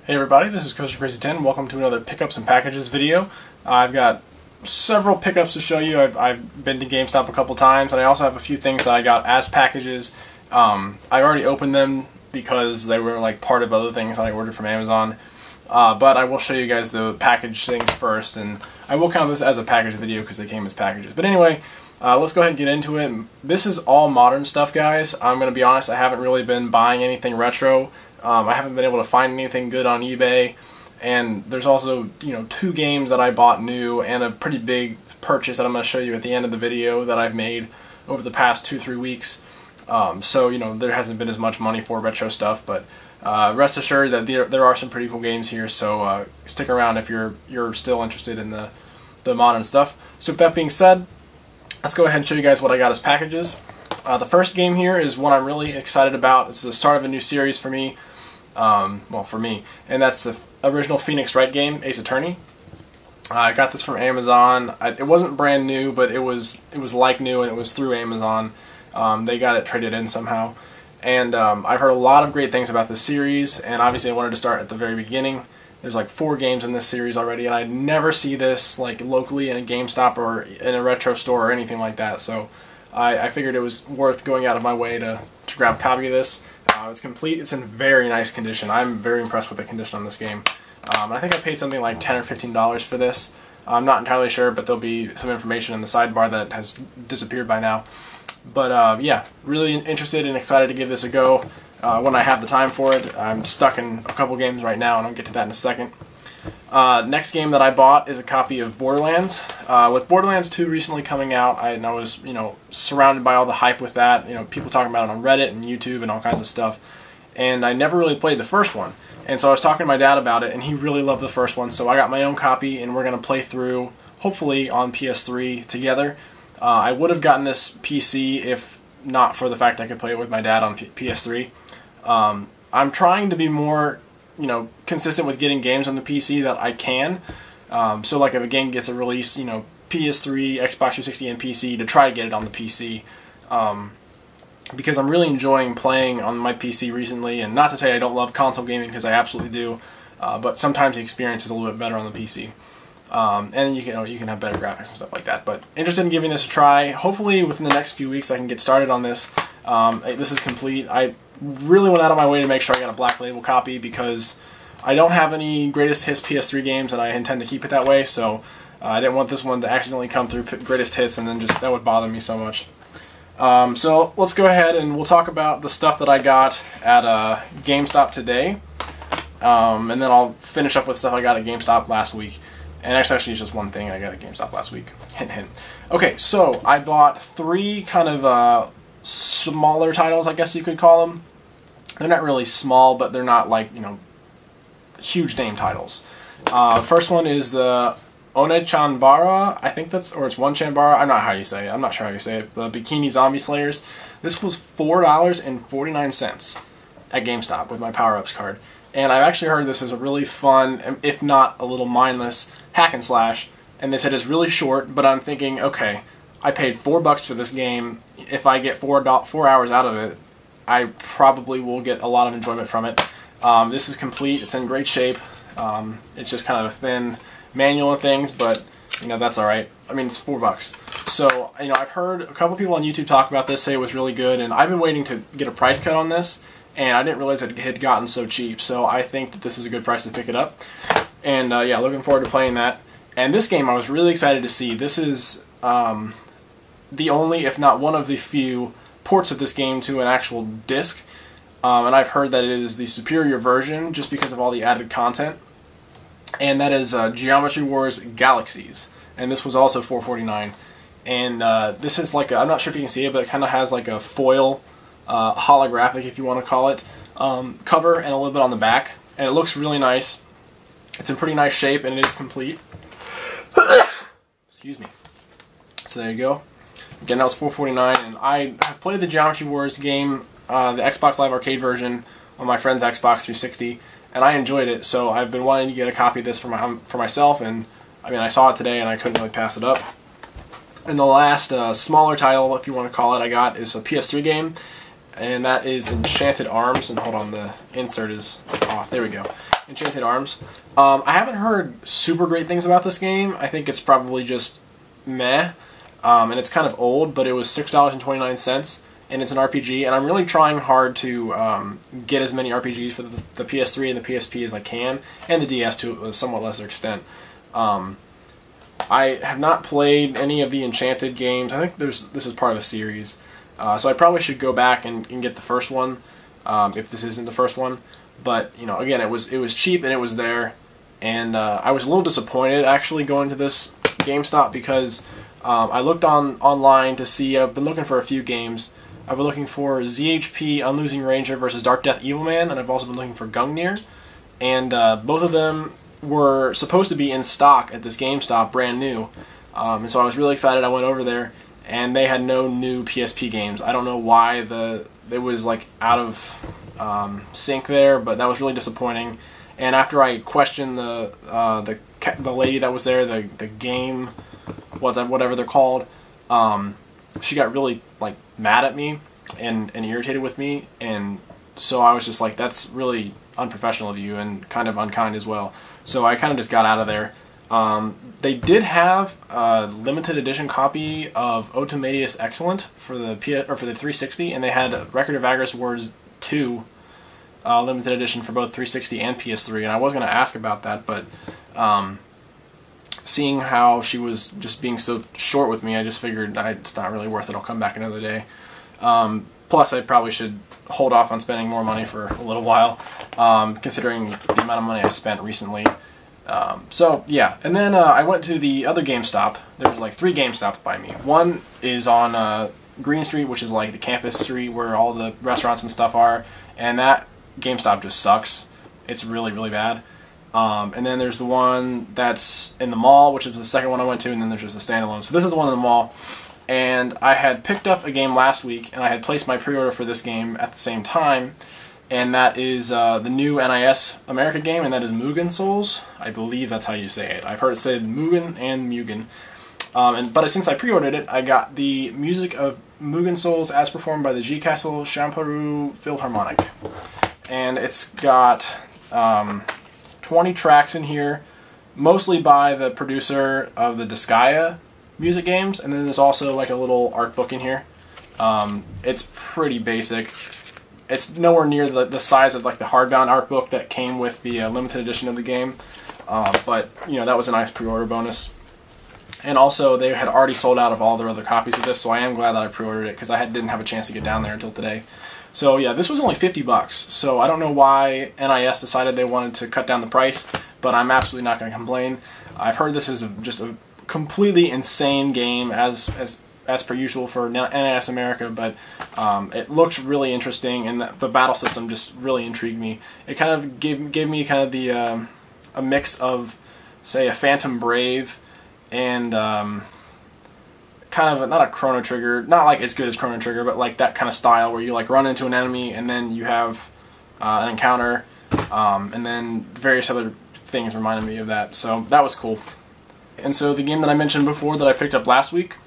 Hey everybody, this is CoasterCrazy10. Welcome to another Pickups and Packages video. I've got several pickups to show you. I've been to GameStop a couple times, and I also have a few things that I got as packages. I've already opened them because they were like part of other things that I ordered from Amazon. But I will show you guys the package things first, and I will count this as a package video because they came as packages. But anyway, let's go ahead and get into it. This is all modern stuff, guys. I'm going to be honest, I haven't really been buying anything retro. I haven't been able to find anything good on eBay, and there's also, two games that I bought new and a pretty big purchase that I'm going to show you at the end of the video that I've made over the past 2-3 weeks. So, there hasn't been as much money for retro stuff, but rest assured that there are some pretty cool games here, so stick around if you're still interested in the modern stuff. So with that being said, let's go ahead and show you guys what I got as packages. The first game here is one I'm really excited about. It's the start of a new series for me. Well, for me, and that's the original Phoenix Wright game, Ace Attorney. I got this from Amazon. It wasn't brand new, but it was like new, and it was through Amazon. They got it traded in somehow, and I've heard a lot of great things about this series, and obviously I wanted to start at the very beginning. There's like 4 games in this series already, and I never see this like locally in a GameStop or in a retro store or anything like that, so I figured it was worth going out of my way to grab a copy of this. It's complete. It's in very nice condition. I'm very impressed with the condition on this game. I think I paid something like $10 or $15 for this. I'm not entirely sure, but there'll be some information in the sidebar that has disappeared by now. But yeah, really interested and excited to give this a go when I have the time for it. I'm stuck in a couple games right now, and I'll get to that in a second. Next game that I bought is a copy of Borderlands. With Borderlands 2 recently coming out, I was, surrounded by all the hype with that. People talking about it on Reddit and YouTube and all kinds of stuff. And I never really played the first one. And so I was talking to my dad about it, and he really loved the first one. So I got my own copy, and we're going to play through, hopefully, on PS3 together. I would have gotten this PC if not for the fact I could play it with my dad on PS3. I'm trying to be more consistent with getting games on the PC that I can. So like if a game gets a release, PS3, Xbox 360, and PC, to try to get it on the PC. Because I'm really enjoying playing on my PC recently, and not to say I don't love console gaming, because I absolutely do, but sometimes the experience is a little bit better on the PC. And you can have better graphics and stuff like that. But interested in giving this a try. Hopefully within the next few weeks I can get started on this. This is complete. I really went out of my way to make sure I got a black label copy because I don't have any greatest hits PS3 games, and I intend to keep it that way, so I didn't want this one to accidentally come through greatest hits, and then that would bother me so much. So let's go ahead and we'll talk about the stuff that I got at GameStop today, and then I'll finish up with stuff I got at GameStop last week. And actually it's just one thing I got at GameStop last week. Hint, hint. Okay, so I bought 3 kind of smaller titles, I guess you could call them. They're not really small, but they're not like, huge name titles. First one is the Ownage, I think that's, or it's one Chanbara, I'm not sure how you say it, the Bikini Zombie Slayers. This was $4.49 at GameStop with my Power-Ups card. And I've actually heard this is a really fun, if not a little mindless, hack and slash. And they said it's really short, but I'm thinking, okay, I paid $4 for this game. If I get 4 hours out of it, I probably will get a lot of enjoyment from it. This is complete. It's in great shape. It's just kind of a thin manual and things, but that's all right. I mean, it's $4. So I've heard a couple people on YouTube talk about this, say it was really good, and I've been waiting to get a price cut on this, and I didn't realize it had gotten so cheap. So I think that this is a good price to pick it up, and yeah, looking forward to playing that. And this game I was really excited to see. This is the only, if not one of the few, ports of this game to an actual disc. And I've heard that it is the superior version just because of all the added content. And that is Geometry Wars Galaxies. And this was also $4.49. And this is like I'm not sure if you can see it, but it kind of has like a foil, holographic, if you want to call it, cover and a little bit on the back. And it looks really nice. It's in pretty nice shape, and it is complete. Excuse me. So there you go. Again, that was $4.49, and I have played the Geometry Wars game, the Xbox Live Arcade version, on my friend's Xbox 360, and I enjoyed it. So I've been wanting to get a copy of this for myself, and I mean I saw it today, and I couldn't really pass it up. And the last smaller title, if you want to call it, I got is a PS3 game. and that is Enchanted Arms. And hold on, the insert is off. There we go. Enchanted Arms. I haven't heard super great things about this game. I think it's probably just meh, and it's kind of old, but it was $6.29, and it's an RPG, and I'm really trying hard to get as many RPGs for the PS3 and the PSP as I can, and the DS to a somewhat lesser extent. I have not played any of the Enchanted games. I think this is part of a series, so I probably should go back and get the first one, if this isn't the first one. But you know, again, it was cheap and it was there, and I was a little disappointed actually going to this GameStop because I looked online to see. I've been looking for a few games. I've been looking for ZHP Unlosing Ranger versus Dark Death Evilman, and I've also been looking for Gungnir, and both of them were supposed to be in stock at this GameStop, brand new. And so I was really excited. I went over there, and they had no new PSP games. I don't know why it was like out of sync there, but that was really disappointing. And after I questioned the lady that was there, the game, whatever they're called, she got really like mad at me and irritated with me, and so I was just like, that's really unprofessional of you and kind of unkind as well. So I kind of just got out of there. They did have a limited edition copy of Otomedius Excellent for the 360, and they had Record of Agris Wars 2 limited edition for both 360 and PS3. And I was going to ask about that, but seeing how she was just being so short with me, I just figured it's not really worth it. I'll come back another day. Plus, I probably should hold off on spending more money for a little while, considering the amount of money I spent recently. So yeah, and then I went to the other GameStop. There's like 3 GameStops by me. One is on Green Street, which is like the campus street where all the restaurants and stuff are, and that GameStop just sucks. It's really, really bad. And then there's the one that's in the mall, which is the second one I went to, and then there's just the standalone. So this is the one in the mall, and I had picked up a game last week, and I had placed my pre-order for this game at the same time, and that is the new NIS America game, and that is Mugen Souls. I believe that's how you say it. I've heard it said Mugen and Mugen. But since I pre-ordered it, I got the music of Mugen Souls as performed by the G Castle Champaru Philharmonic. And it's got 20 tracks in here, mostly by the producer of the Disgaea music games, and then there's also like a little art book in here. It's pretty basic. It's nowhere near the size of like the hardbound art book that came with the limited edition of the game, but you know, that was a nice pre-order bonus. And also, they had already sold out of all their other copies of this, so I am glad that I pre-ordered it because I didn't have a chance to get down there until today. So yeah, this was only $50, so I don't know why NIS decided they wanted to cut down the price, but I'm absolutely not going to complain. I've heard this is just a completely insane game as per usual for NIS America, but it looked really interesting, and the battle system just really intrigued me. It kind of gave me kind of the a mix of, say, a Phantom Brave and kind of not a Chrono Trigger, not like as good as Chrono Trigger, but like that kind of style where you like run into an enemy and then you have an encounter, and then various other things reminded me of that. So that was cool. And so the game that I mentioned before that I picked up last week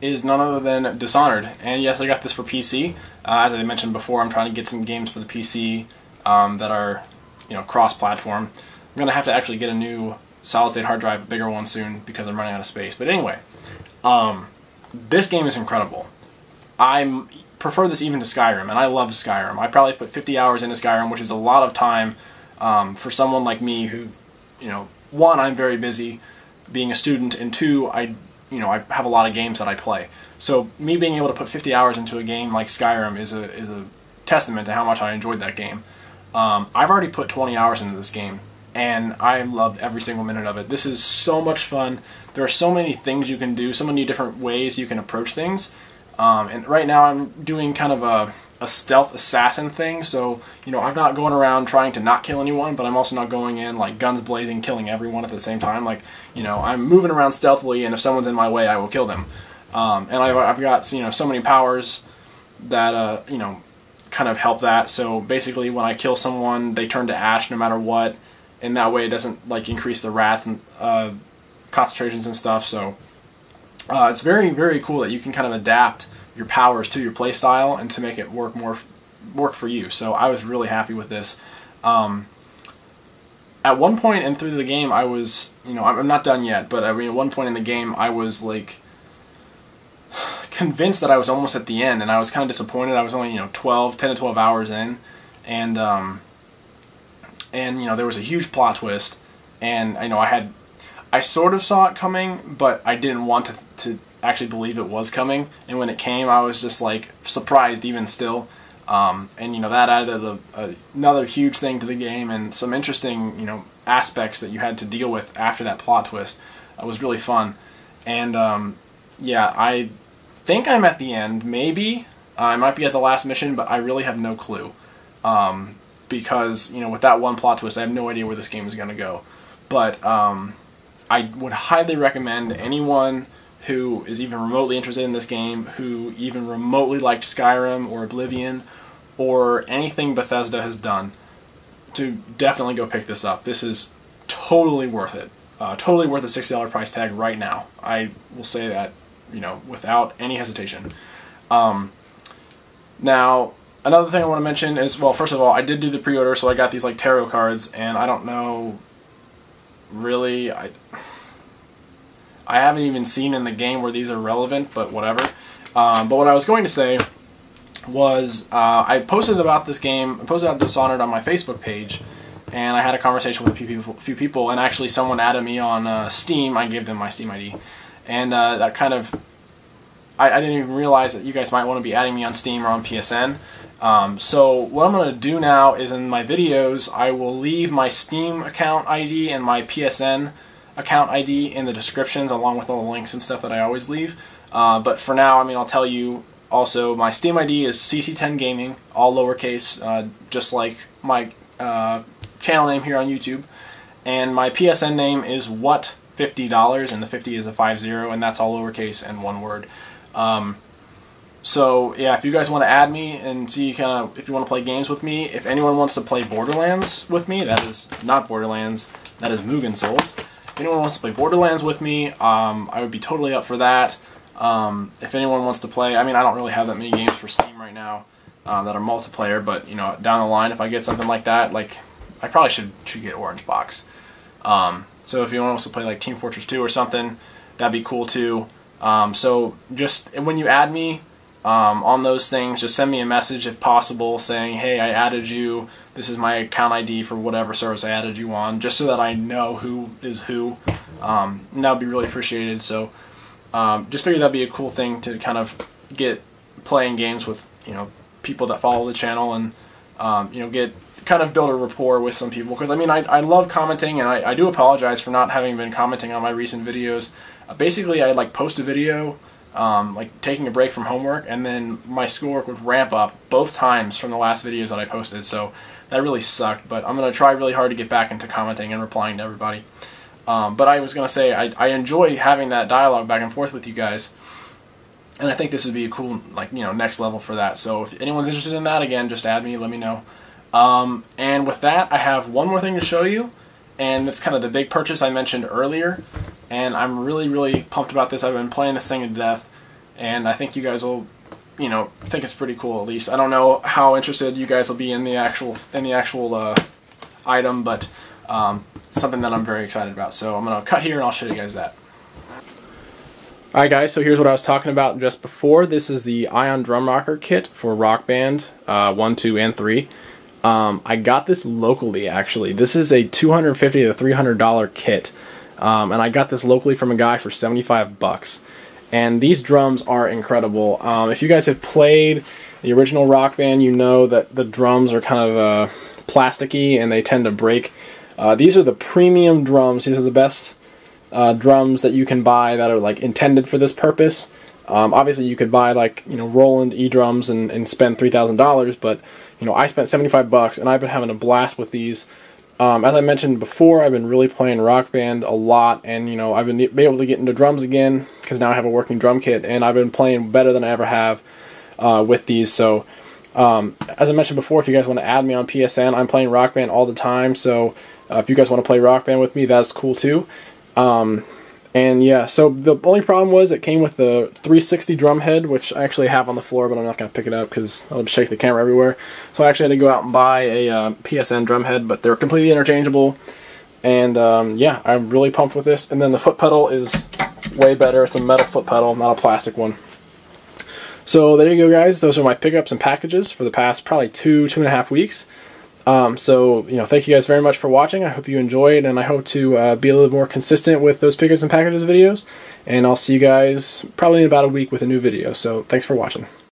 is none other than Dishonored. And yes, I got this for PC. As I mentioned before, I'm trying to get some games for the PC that are, you know, cross-platform. I'm going to have to actually get a new solid-state hard drive, a bigger one soon, because I'm running out of space. But anyway, this game is incredible. I prefer this even to Skyrim, and I love Skyrim. I probably put 50 hours into Skyrim, which is a lot of time for someone like me who, you know, one, I'm very busy being a student, and two, I have a lot of games that I play. So me being able to put 50 hours into a game like Skyrim is a testament to how much I enjoyed that game. I've already put 20 hours into this game, and I loved every single minute of it. This is so much fun. There are so many things you can do, so many different ways you can approach things. And right now I'm doing kind of a stealth assassin thing, so you know, I'm not going around trying to not kill anyone, but I'm also not going in like guns blazing killing everyone at the same time. Like, you know, I'm moving around stealthily, and if someone's in my way, I will kill them. And I've got, you know, so many powers that you know, kind of help that. So basically, when I kill someone, they turn to ash no matter what, and that way it doesn't like increase the rats and concentrations and stuff. So it's very, very cool that you can kind of adapt your powers to your playstyle and to make it work more work for you. So I was really happy with this. At one point and through the game, I was, you know, I'm not done yet, but I mean, at one point in the game, I was like convinced that I was almost at the end, and I was kind of disappointed. I was only, you know, 10 to 12 hours in, and you know, there was a huge plot twist, and I know I sort of saw it coming, but I didn't want to actually believe it was coming, and when it came, I was just like surprised even still. And you know, that added another huge thing to the game, and some interesting, you know, aspects that you had to deal with after that plot twist. It was really fun, and yeah, I think I'm at the end. Maybe I might be at the last mission, but I really have no clue, because you know, with that one plot twist, I have no idea where this game is going to go. But I would highly recommend anyone who is even remotely interested in this game, who even remotely liked Skyrim or Oblivion or anything Bethesda has done, to definitely go pick this up. This is totally worth it. Totally worth the $60 price tag right now. I will say that, you know, without any hesitation. Now, another thing I want to mention is, well, first of all, I did do the pre-order, so I got these like tarot cards, and I don't know, really, I haven't even seen in the game where these are relevant, but whatever. But what I was going to say was, I posted about this game, I posted about Dishonored on my Facebook page, and I had a conversation with a few people, and actually someone added me on Steam. I gave them my Steam ID, and that kind of, I didn't even realize that you guys might want to be adding me on Steam or on PSN. So what I'm going to do now is, in my videos, I will leave my Steam account ID and my PSN account ID in the descriptions, along with all the links and stuff that I always leave. But for now, I mean, I'll tell you also, my Steam ID is CC10 Gaming, all lowercase, just like my channel name here on YouTube. And my PSN name is What$50, and the 50 is a 50, and that's all lowercase and one word. So yeah, if you guys want to add me and see kind of if you want to play games with me, if anyone wants to play Borderlands with me, that is not Borderlands, that is Mugen Souls. If anyone wants to play Borderlands with me, I would be totally up for that. If anyone wants to play, I mean, I don't really have that many games for Steam right now that are multiplayer, but you know, down the line, if I get something like that, like I probably should get Orange Box. So if anyone wants to play like Team Fortress 2 or something, that'd be cool too. So just when you add me on those things, just send me a message if possible saying, hey, I added you, this is my account ID for whatever service I added you on, just so that I know who is who. And that would be really appreciated. So just figured that'd be a cool thing to kind of get playing games with, you know, people that follow the channel, and you know, kind of build a rapport with some people, because I mean, I love commenting, and I do apologize for not having been commenting on my recent videos. Basically, I like post a video, like taking a break from homework, and then my schoolwork would ramp up both times from the last videos that I posted, so that really sucked. But I'm going to try really hard to get back into commenting and replying to everybody. But I was going to say, I enjoy having that dialogue back and forth with you guys, and I think this would be a cool, like, you know, next level for that. So if anyone's interested in that, again, just add me, let me know. And with that, I have one more thing to show you, and that's kind of the big purchase I mentioned earlier, and I'm really, really pumped about this. I've been playing this thing to death, and I think you guys will, you know, think it's pretty cool at least. I don't know how interested you guys will be in the actual item, but it's something that I'm very excited about. So I'm going to cut here and I'll show you guys that. Alright guys, so here's what I was talking about just before. This is the Ion Drum Rocker kit for Rock Band 1, 2, and 3. I got this locally, actually. This is a $250 to $300 kit, and I got this locally from a guy for 75 bucks. And these drums are incredible. If you guys have played the original Rock Band, you know that the drums are kind of plasticky and they tend to break. These are the premium drums. These are the best drums that you can buy that are like intended for this purpose. Obviously, you could buy like, you know, Roland E-drums and spend $3,000, but you know, I spent 75 bucks and I've been having a blast with these. As I mentioned before, I've been really playing Rock Band a lot, and you know, I've been able to get into drums again because now I have a working drum kit, and I've been playing better than I ever have with these. So, as I mentioned before, if you guys want to add me on PSN, I'm playing Rock Band all the time. So, if you guys want to play Rock Band with me, that's cool too. And yeah, so the only problem was it came with the 360 drum head, which I actually have on the floor, but I'm not going to pick it up because I'll shake the camera everywhere. So I actually had to go out and buy a PSN drum head, but they're completely interchangeable. And yeah, I'm really pumped with this. And then the foot pedal is way better. It's a metal foot pedal, not a plastic one. So there you go, guys. Those are my pickups and packages for the past probably 2.5 weeks. So, you know, thank you guys very much for watching. I hope you enjoyed, and I hope to be a little more consistent with those pickups and packages videos. And I'll see you guys probably in about a week with a new video. So thanks for watching.